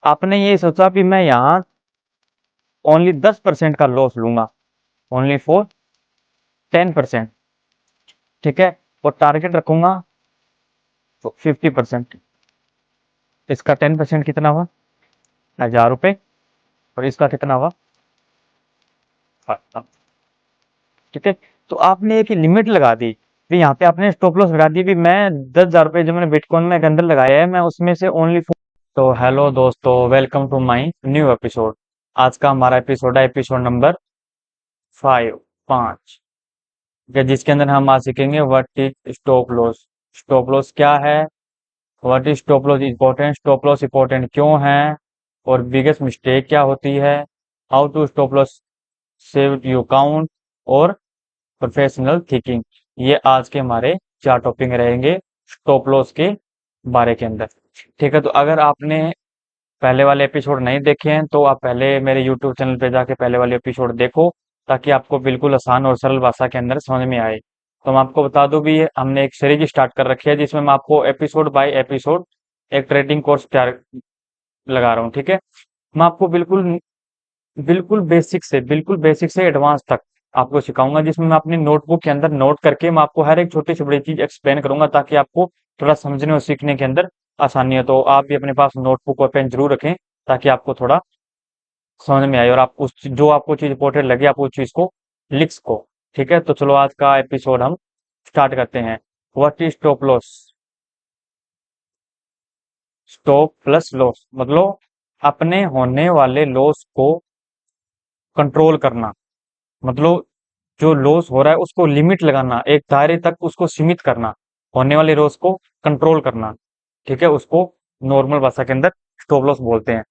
आपने ये सोचा कि मैं यहाँ ओनली 10% का लॉस लूंगा, ओनली फॉर 10%। ठीक है, और टारगेट रखूंगा 50%। इसका 10% कितना हुआ? 1000 रुपये। और इसका कितना हुआ? हाँ, ठीक है। तो आपने एक लिमिट लगा दी, फिर यहाँ पे आपने स्टॉप लॉस लगा दी भी मैं 10,000 रुपये जो मैंने बिटकॉइन में के अंदर लगाया है मैं उसमें से ओनली। तो हेलो दोस्तों, welcome to my new episode. आज का हमारा एपिसोड है एपिसोड नंबर 5। जिसके अंदर हम आज सीखेंगे what is stop loss. Stop loss क्या है, what is stop loss important, stop loss important क्यों है, और बिगेस्ट मिस्टेक क्या होती है, how to stop loss save you count, और प्रोफेशनल थिंकिंग। ये आज के हमारे 4 टॉपिक रहेंगे स्टॉप लॉस के बारे के अंदर। ठीक है, तो अगर आपने पहले वाले एपिसोड नहीं देखे हैं तो आप पहले मेरे यूट्यूब चैनल पे जाके पहले वाले एपिसोड देखो, ताकि आपको बिल्कुल आसान और सरल भाषा के अंदर समझ में आए। तो मैं आपको बता दूं भी, हमने एक सीरीज स्टार्ट कर रखी है जिसमें मैं आपको एपिसोड बाय एपिसोड एक ट्रेडिंग कोर्स तैयार लगा रहा हूँ। ठीक है, मैं आपको बिल्कुल बिल्कुल बेसिक से एडवांस तक आपको सिखाऊंगा, जिसमें मैं अपनी नोटबुक के अंदर नोट करके मैं आपको हर एक छोटी से बड़ी चीज एक्सप्लेन करूंगा, ताकि आपको थोड़ा समझने और सीखने के अंदर आसानी हो। तो आप भी अपने पास नोटबुक और पेन जरूर रखें, ताकि आपको थोड़ा समझ में आए और आप जो आपको चीज इंपॉर्टेंट लगे आप उस चीज को लिख सको। ठीक है, तो चलो आज का एपिसोड हम स्टार्ट करते हैं। What is stop loss. Stop plus loss मतलब अपने होने वाले लॉस को कंट्रोल करना, मतलब जो लॉस हो रहा है उसको लिमिट लगाना, एक दायरे तक उसको सीमित करना, होने वाले लॉस को कंट्रोल करना। ठीक है, उसको नॉर्मल भाषा के अंदर स्टॉप लॉस बोलते हैं।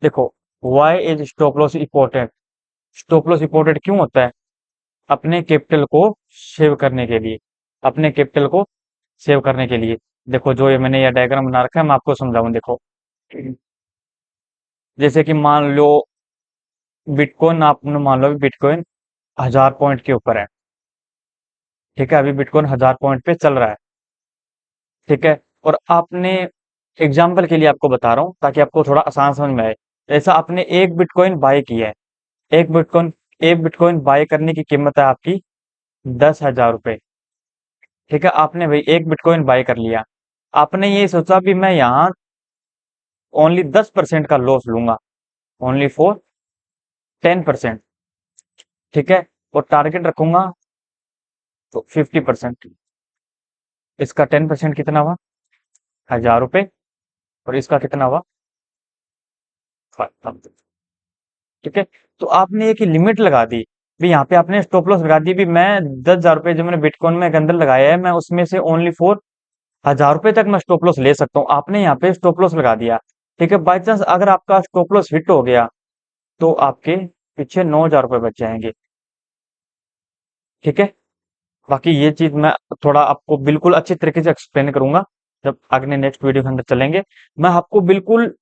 देखो, why is stop loss important. Stop loss important क्यों होता है? अपने कैपिटल को सेव करने के लिए, अपने कैपिटल को सेव करने के लिए। देखो, जो ये मैंने ये डायग्राम बना रखा है मैं आपको समझाऊं। देखो, जैसे कि मान लो बिटकॉइन, आपने मान लो बिटकॉइन 1000 पॉइंट के ऊपर है। ठीक है, अभी बिटकॉइन 1000 पॉइंट पे चल रहा है। ठीक है, और आपने एग्जाम्पल के लिए आपको बता रहा हूँ ताकि आपको थोड़ा आसान समझ में आए। जैसा आपने एक बिटकॉइन बाय किया है, एक बिटकॉइन एक बिटकॉइन बाय करने की कीमत है आपकी 10,000 रुपये। ठीक है, आपने भाई एक बिटकॉइन बाय कर लिया। आपने ये सोचा भी मैं यहाँ ओनली 10% का लॉस लूंगा, ओनली फॉर 10%। ठीक है, और टारगेट रखूंगा तो 50%। इसका 10% कितना हुआ? 1000 रुपये। और इसका कितना हुआ? 5। ठीक है, तो आपने एक लिमिट लगा दी भी, यहाँ पे आपने स्टॉप लॉस लगा दी भी मैं 10,000 रुपये जो मैंने बिटकॉइन में के अंदर लगाया है मैं उसमें से ओनली फॉर 1000 रुपये तक मैं स्टॉप लॉस ले सकता हूँ। आपने यहाँ पे स्टॉप लॉस लगा दिया। ठीक है, बाई चांस अगर आपका स्टॉप लॉस हिट हो गया तो आपके पीछे 9,000 रुपये बच जाएंगे। ठीक है, बाकी ये चीज मैं थोड़ा आपको बिल्कुल अच्छी तरीके से एक्सप्लेन करूंगा जब आगे नेक्स्ट वीडियो के अंदर चलेंगे। मैं आपको बिल्कुल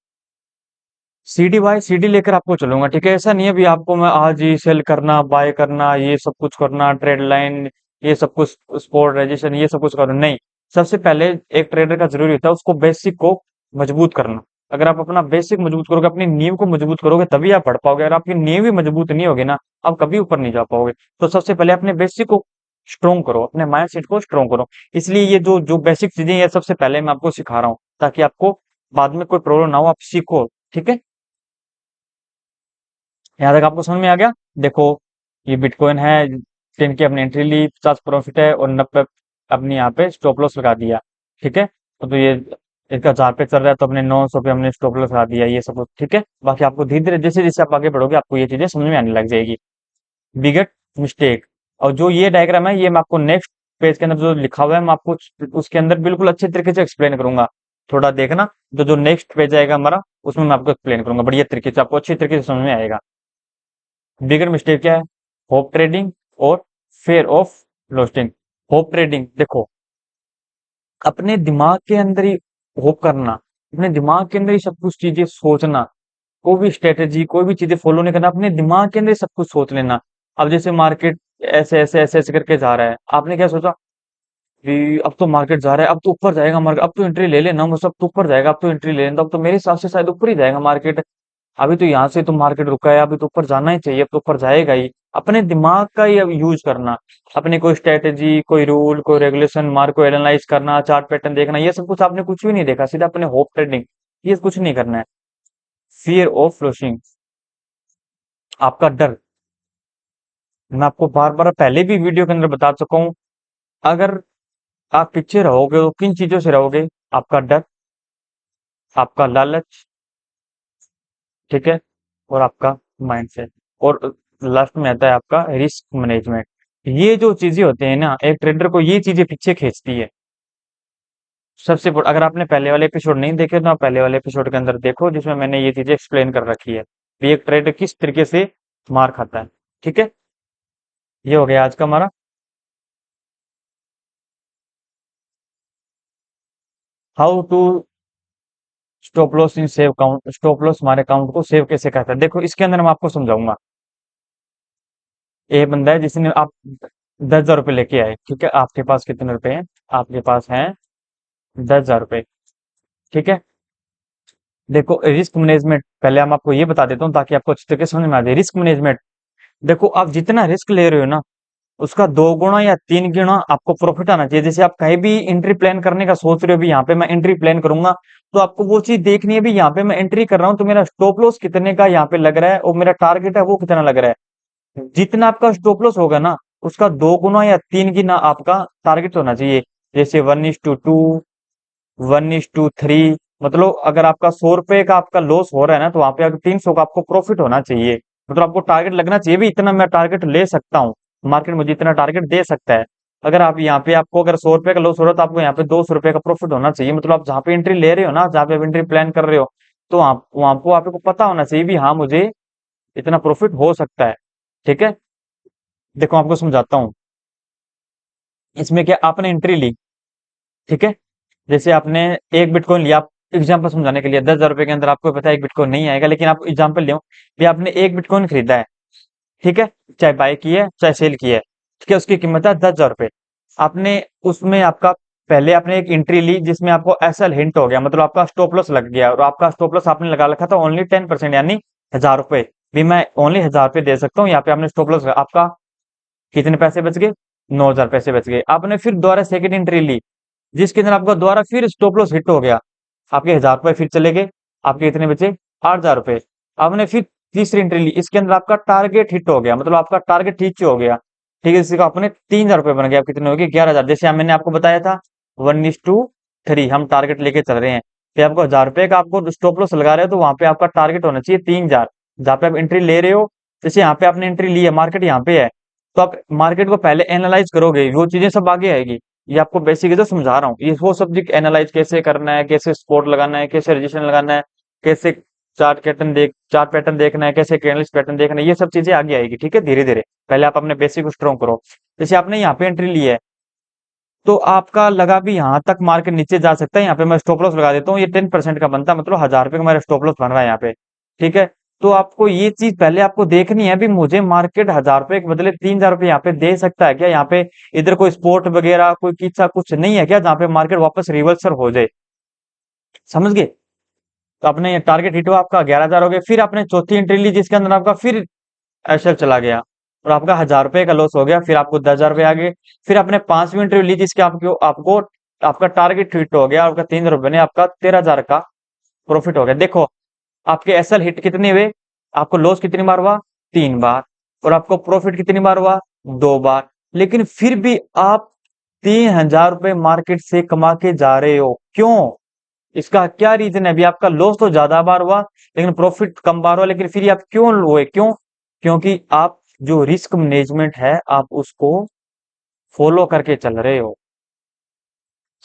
सीडी बाय सीडी लेकर आपको चलूंगा। ठीक है, ऐसा नहीं है भी आपको मैं आज ही सेल करना, बाय करना, ये सब कुछ करना, ट्रेड लाइन, ये सब कुछ, स्पॉट रजिस्ट्रेशन, ये सब कुछ करना नहीं। सबसे पहले एक ट्रेडर का जरूरी होता है उसको बेसिक को मजबूत करना। अगर आप अपना बेसिक मजबूत करोगे, अपनी नींव को मजबूत करोगे, तभी आप बढ़ पाओगे। अगर आपकी नींव ही मजबूत नहीं होगी ना, आप कभी ऊपर नहीं जा पाओगे। तो सबसे पहले अपने बेसिक को स्ट्रोंग करो, अपने माइंड सेट को स्ट्रोंग करो। इसलिए ये जो जो बेसिक चीजें ये सबसे पहले मैं आपको सिखा रहा हूँ, ताकि आपको बाद में कोई प्रॉब्लम ना हो, आप सीखो। ठीक है, यहाँ तक आपको समझ में आ गया। देखो, ये बिटकॉइन है, 10 की अपनी एंट्री ली, 50 प्रॉफिट है और 90 अपनी यहाँ पे स्टॉप लॉस लगा दिया। ठीक है, तो ये इसका 4 पे चल रहा है तो अपने 900 पे हमने स्टॉप लॉस लगा दिया, ये सब कुछ। ठीक है, बाकी आपको धीरे धीरे जैसे जैसे आप आगे बढ़ोगे आपको ये चीजें समझ में आने लग जाएगी। बिगेट मिस्टेक, और जो ये डायग्राम है ये मैं आपको नेक्स्ट पेज के अंदर जो लिखा हुआ है मैं आपको उसके अंदर बिल्कुल अच्छे तरीके से एक्सप्लेन करूंगा। थोड़ा देखना, जो जो नेक्स्ट पेज आएगा हमारा उसमें मैं आपको एक्सप्लेन करूंगा बढ़िया तरीके से, आपको अच्छी तरीके से समझ में आएगा। बिगर मिस्टेक क्या है? होप ट्रेडिंग और फेयर ऑफ लॉस्टिंग। होप ट्रेडिंग, देखो, अपने दिमाग के अंदर ही होप करना, अपने दिमाग के अंदर ही सब कुछ चीजें सोचना, कोई भी स्ट्रेटेजी कोई भी चीजें फॉलो नहीं करना, अपने दिमाग के अंदर ही सब कुछ सोच लेना। अब जैसे मार्केट ऐसे ऐसे ऐसे ऐसे करके जा रहा है, आपने क्या सोचा? कि अब तो मार्केट जा रहा है, अब तो ऊपर जाएगा मार्केट, अब तो एंट्री ले लेना, मुझे अब तो ऊपर जाएगा, अब तो एंट्री ले लेना, अब तो मेरे हिसाब से शायद ऊपर ही जाएगा मार्केट। अभी तो यहाँ से तो मार्केट रुका है, अभी तो ऊपर जाना ही चाहिए, अब तो ऊपर जाएगा ही। अपने दिमाग का ही अब यूज करना, अपने कोई स्ट्रेटेजी, कोई रूल, कोई रेगुलेशन, मार्क को एनालाइज करना, चार्ट पैटर्न देखना, ये सब कुछ आपने कुछ भी नहीं देखा, सीधा अपने होप ट्रेडिंग, ये कुछ नहीं करना है। फियर ऑफ लॉसिंग, आपका डर। मैं आपको बार बार पहले भी वीडियो के अंदर बता चुका हूँ, अगर आप पीछे रहोगे तो किन चीजों से रहोगे? आपका डर, आपका लालच, ठीक है, और आपका माइंडसेट, और लास्ट में आता है आपका रिस्क मैनेजमेंट। ये जो चीजें होते हैं ना, एक ट्रेडर को ये चीजें पीछे खींचती है। अगर आपने पहले वाले एपिसोड नहीं देखे तो आप पहले वाले एपिसोड के अंदर देखो, जिसमें मैंने ये चीजें एक्सप्लेन कर रखी है कि एक ट्रेडर किस तरीके से मार खाता है। ठीक है, ये हो गया आज का हमारा। How to stop loss in save count, stop loss हमारे अकाउंट को सेव कैसे करता है, देखो इसके अंदर मैं आपको समझाऊंगा। ये बंदा है जिसने आप 10,000 रुपये लेके आए, ठीक है, आपके पास कितने रुपए हैं? आपके पास हैं 10,000 रुपये, ठीक है। देखो रिस्क मैनेजमेंट, पहले हम आपको ये बता देता हूँ ताकि आपको अच्छी तरीके से समझ में आ जाए। रिस्क मैनेजमेंट, देखो आप जितना रिस्क ले रहे हो ना, उसका 2 गुना या 3 गुना आपको प्रॉफिट आना चाहिए। जैसे आप कहीं भी एंट्री प्लान करने का सोच रहे हो, भी यहाँ पे मैं एंट्री प्लान करूंगा, तो आपको वो चीज देखनी है भी, यहाँ पे मैं एंट्री कर रहा हूँ तो मेरा स्टॉप लॉस कितने का यहाँ पे लग रहा है, और मेरा टारगेट है वो कितना लग रहा है। जितना आपका स्टॉप लॉस होगा ना, उसका 2 गुना या 3 गुना आपका टारगेट होना चाहिए। जैसे 1:2, 1:3, मतलब अगर आपका 100 रुपए का आपका लॉस हो रहा है ना, तो वहां पे अगर 300 का आपको प्रॉफिट होना चाहिए। मतलब आपको टारगेट लगना चाहिए भी, इतना मैं टारगेट ले सकता हूँ, मार्केट मुझे इतना टारगेट दे सकता है। अगर आप यहाँ पे, आपको अगर 100 रुपए का लॉस हो रहा है, तो आपको यहाँ पे 200 रुपए का प्रॉफिट होना चाहिए। मतलब आप जहाँ पे एंट्री ले रहे हो ना, जहाँ पे आप एंट्री प्लान कर रहे हो, तो आप वहां को आपको पता होना चाहिए भी, हाँ मुझे इतना प्रॉफिट हो सकता है। ठीक है, देखो आपको समझाता हूँ। इसमें क्या, आपने एंट्री ली, ठीक है, जैसे आपने एक बिटकॉइन लिया, आप एग्जाम्पल समझाने के लिए, 10,000 रुपए के अंदर आपको पता है एक बिटकॉइन नहीं आएगा, लेकिन आप एग्जाम्पल लो कि आपने एक बिटकॉइन खरीदा है, ठीक है, चाहे बाय की है चाहे सेल की है, ठीक है, उसकी कीमत है 10,000 रुपए। आपने उसमें आपका, पहले आपने एक एंट्री ली जिसमें आपको एसएल हिंट हो गया, मतलब आपका स्टॉप लॉस लग गया, और आपका स्टॉप लॉस आपने लगा रखा था ओनली 10%, यानी 1,000 रुपए, भी मैं ओनली 1,000 रुपए दे सकता हूँ। यहाँ पे आपने स्टॉप लॉस, आपका कितने पैसे बच गए? 9,000 पैसे बच गए। आपने फिर दोबारा सेकंड एंट्री ली, जिसके अंदर आपका दोबारा फिर स्टॉप लॉस हिट हो गया, आपके 1,000 रुपए फिर चले गए, आपके इतने बचे 8,000 रुपए। आपने फिर तीसरी एंट्री ली, इसके अंदर आपका टारगेट हिट हो गया, मतलब आपका टारगेट हिट हो गया, ठीक है, इसका आपने 3,000 रुपए बन गया, आप कितने हो गए? 11,000। जैसे मैंने आपको बताया था 1:3 हम टारगेट लेके चल रहे हैं, तो आपको 1,000 रुपए का आपको स्टॉप लॉस लगा रहे हो, तो वहां पे आपका टारगेट होना चाहिए 3,000, जहाँ पे आप एंट्री ले रहे हो। जैसे यहाँ पे आपने एंट्री ली है, मार्केट यहाँ पे है, तो आप मार्केट को पहले एनालाइज करोगे, वो चीजें सब आगे आएगी। ये आपको बेसिक जो समझा रहा हूँ, ये वो सब्जेक्ट एनालाइज कैसे करना है, कैसे स्पॉट लगाना है, कैसे रजिस्ट्रेशन लगाना है, कैसे चार्ट पैटर्न देखना है, कैसे कैंडल्स पैटर्न देखना है, ये सब चीजें आगे आएगी। ठीक है, धीरे धीरे पहले आप अपने बेसिक को स्ट्रॉन्ग करो। जैसे आपने यहाँ पे एंट्री ली है, तो आपका लगा भी यहाँ तक मार्केट नीचे जा सकता है, यहाँ पे मैं स्टॉप लॉस लगा देता हूँ, ये 10% का बनता है, मतलब 1,000 रुपए का मेरा स्टॉप लॉस बन रहा है यहाँ पे। ठीक है, तो आपको ये चीज पहले आपको देखनी है भी, मुझे मार्केट 1,000 रुपए के बदले 3,000 रुपए यहाँ पे दे सकता है क्या? यहाँ पे इधर कोई स्पोर्ट वगैरह कोई किस्सा कुछ नहीं है क्या, जहाँ पे मार्केट वापस रिवर्सल हो जाए? समझ गए? तो आपने ये टारगेट हिट हुआ, आपका 11,000 हो गया। फिर आपने चौथी एंट्री ली, जिसके अंदर आपका फिर एसएल चला गया, और आपका 1,000 रुपए का लॉस हो गया, फिर आपको 10,000 रुपए आ गए। फिर आपने पांचवी इंटरव्यू ली, जिसके आपको आपको आपका टारगेट हिट हो गया, आपका 3,000 रुपए ने आपका 13,000 का प्रॉफिट हो गया। देखो आपके एसएल हिट कितने हुए, आपको लॉस कितनी बार हुआ? 3 बार, और आपको प्रॉफिट कितनी बार हुआ? 2 बार। लेकिन फिर भी आप 3,000 रुपए मार्केट से कमा के जा रहे हो, क्यों? इसका क्या रीजन है? अभी आपका लॉस तो ज्यादा बार हुआ, लेकिन प्रॉफिट कम बार हुआ, लेकिन फिर आप क्यों हुए? क्यों? क्योंकि आप जो रिस्क मैनेजमेंट है, आप उसको फॉलो करके चल रहे हो।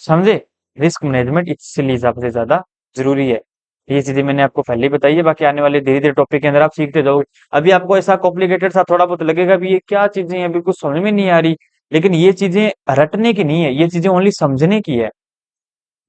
समझे? रिस्क मैनेजमेंट इसलिए सबसे ज्यादा जरूरी है। ये चीजें मैंने आपको पहले ही बताई है, बाकी आने वाले धीरे धीरे टॉपिक के अंदर आप सीखते जाओगे। अभी आपको ऐसा कॉम्प्लिकेटेड सा थोड़ा बहुत लगेगा भी, ये क्या चीजें हैं, अभी कुछ समझ में नहीं आ रही, लेकिन ये चीजें रटने की नहीं है, ये चीजें ओनली समझने की है।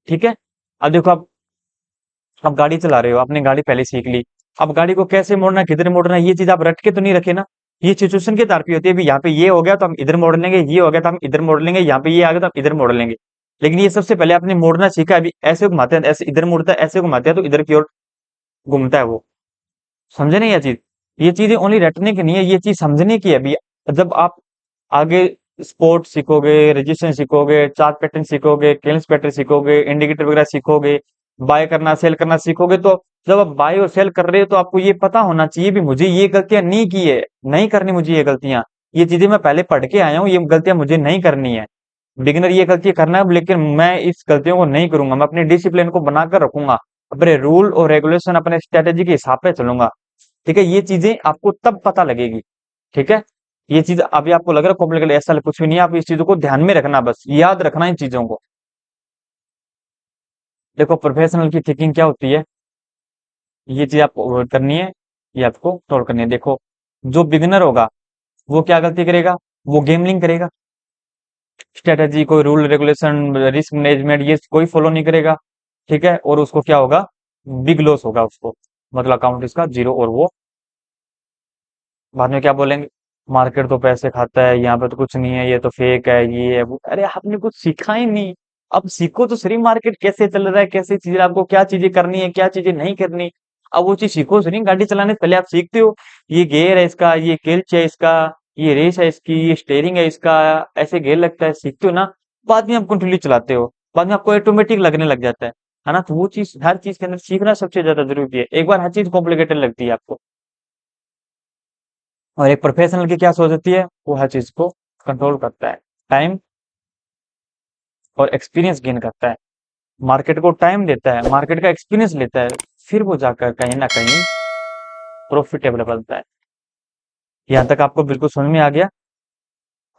ठीक है, अब देखो आप गाड़ी चला रहे हो, आपने गाड़ी पहले सीख ली, अब गाड़ी को कैसे मोड़ना है, किधर मोड़ना है, ये चीज आप रट के तो नहीं रखे ना। ये सिचुएशन के आधार पे होती है, भी यहाँ पे ये हो गया तो हम इधर मोड़ लेंगे, ये हो गया तो हम इधर मोड़ लेंगे, यहाँ पे ये आ गया तो हम इधर मोड़ लेंगे। लेकिन ये सबसे पहले आपने मोड़ना सीखा है, अभी ऐसे घुमाते हैं, ऐसे इधर मुड़ता है, ऐसे घुमाते हैं तो इधर की ओर घूमता है वो। समझे नहीं ये चीजें ओनली रटने की नहीं है, ये चीज समझने की है अभी। जब आप आगे स्पोर्ट सीखोगे, रजिस्ट्रेशन सीखोगे, चार्ट पैटर्न सीखोगे, कैलेंडर पैटर्न सीखोगे, इंडिकेटर वगैरह सीखोगे, बाय करना सेल करना सीखोगे, तो जब आप बाय और सेल कर रहे हो तो आपको ये पता होना चाहिए भी मुझे ये गलतियां नहीं की है, नहीं करनी मुझे ये गलतियां। ये चीजें मैं पहले पढ़ के आया हूँ, ये गलतियां मुझे नहीं करनी है। बिगिनर ये गलती करना है, लेकिन मैं इस गलतियों को नहीं करूंगा, मैं अपने डिसिप्लिन को बनाकर रखूंगा, अपने रूल और रेगुलेशन अपने स्ट्रेटेजी के हिसाब से चलूंगा। ठीक है, ये चीजें आपको तब पता लगेगी। ठीक है, ये चीज अभी आपको लग रहा है कॉम्प्लिकेटेड, ऐसा कुछ भी नहीं है, आप इस चीजों को ध्यान में रखना, बस याद रखना इन चीजों को। देखो प्रोफेशनल की थिंकिंग क्या होती है, ये चीज आपको करनी है, ये आपको सॉल्व करनी है। देखो, जो बिगिनर होगा वो क्या गलती करेगा, वो गेमलिंग करेगा, स्ट्रेटेजी कोई रूल रेगुलेशन रिस्क मैनेजमेंट ये कोई फॉलो नहीं करेगा। ठीक है, और उसको क्या होगा, बिग लॉस होगा उसको, मतलब अकाउंट इसका जीरो, और वो बाद में क्या बोलेंगे, मार्केट तो पैसे खाता है, यहाँ पे तो कुछ नहीं है, ये तो फेक है, ये है वो। अरे आपने कुछ सीखा ही नहीं, अब सीखो तो सही, मार्केट कैसे चल रहा है, कैसे चीजें, आपको क्या चीजें करनी है, क्या चीजें नहीं करनी। अब वो चीज सीखो सही, गाड़ी चलाने से पहले आप सीखते हो, ये गियर है इसका, ये क्लच है इसका, ये रेस है इसकी, ये स्टेयरिंग है इसका, ऐसे गियर लगता है, सीखते हो ना। बाद में आप कंटिन्यू चलाते हो, बाद में आपको ऑटोमेटिक लगने लग जाता है ना। तो वो चीज हर चीज के अंदर सीखना सबसे ज्यादा जरूरी है, एक बार हर चीज कॉम्प्लिकेटेड लगती है आपको। और एक प्रोफेशनल की क्या सोच होती है, वो हर चीज को कंट्रोल करता है, टाइम और एक्सपीरियंस गेन करता है, मार्केट को टाइम देता है, मार्केट का एक्सपीरियंस लेता है, फिर वो जाकर कहीं ना कहीं प्रॉफिटेबल बनता है। यहाँ तक आपको बिल्कुल समझ में आ गया।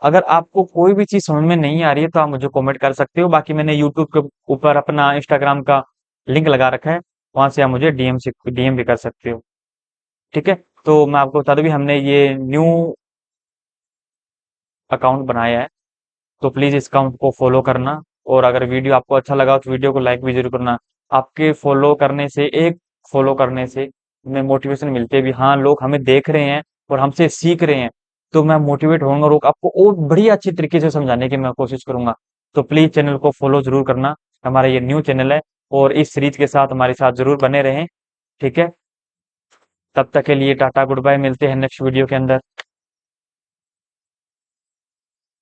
अगर आपको कोई भी चीज समझ में नहीं आ रही है तो आप मुझे कमेंट कर सकते हो, बाकी मैंने यूट्यूब के ऊपर अपना इंस्टाग्राम का लिंक लगा रखा है, वहां से आप मुझे डीएम भी कर सकते हो। ठीक है, तो मैं आपको बता दूं भी हमने ये न्यू अकाउंट बनाया है, तो प्लीज इस अकाउंट को फॉलो करना। और अगर वीडियो आपको अच्छा लगा तो वीडियो को लाइक भी जरूर करना। आपके फॉलो करने से, एक फॉलो करने से हमें मोटिवेशन मिलती है भी हाँ लोग हमें देख रहे हैं और हमसे सीख रहे हैं, तो मैं मोटिवेट होऊंगा और आपको और बड़ी अच्छी तरीके से समझाने की मैं कोशिश करूंगा। तो प्लीज चैनल को फॉलो जरूर करना, हमारा ये न्यू चैनल है, और इस सीरीज के साथ हमारे साथ जरूर बने रहें। ठीक है, तब तक के लिए टाटा गुड बाय, मिलते हैं नेक्स्ट वीडियो के अंदर।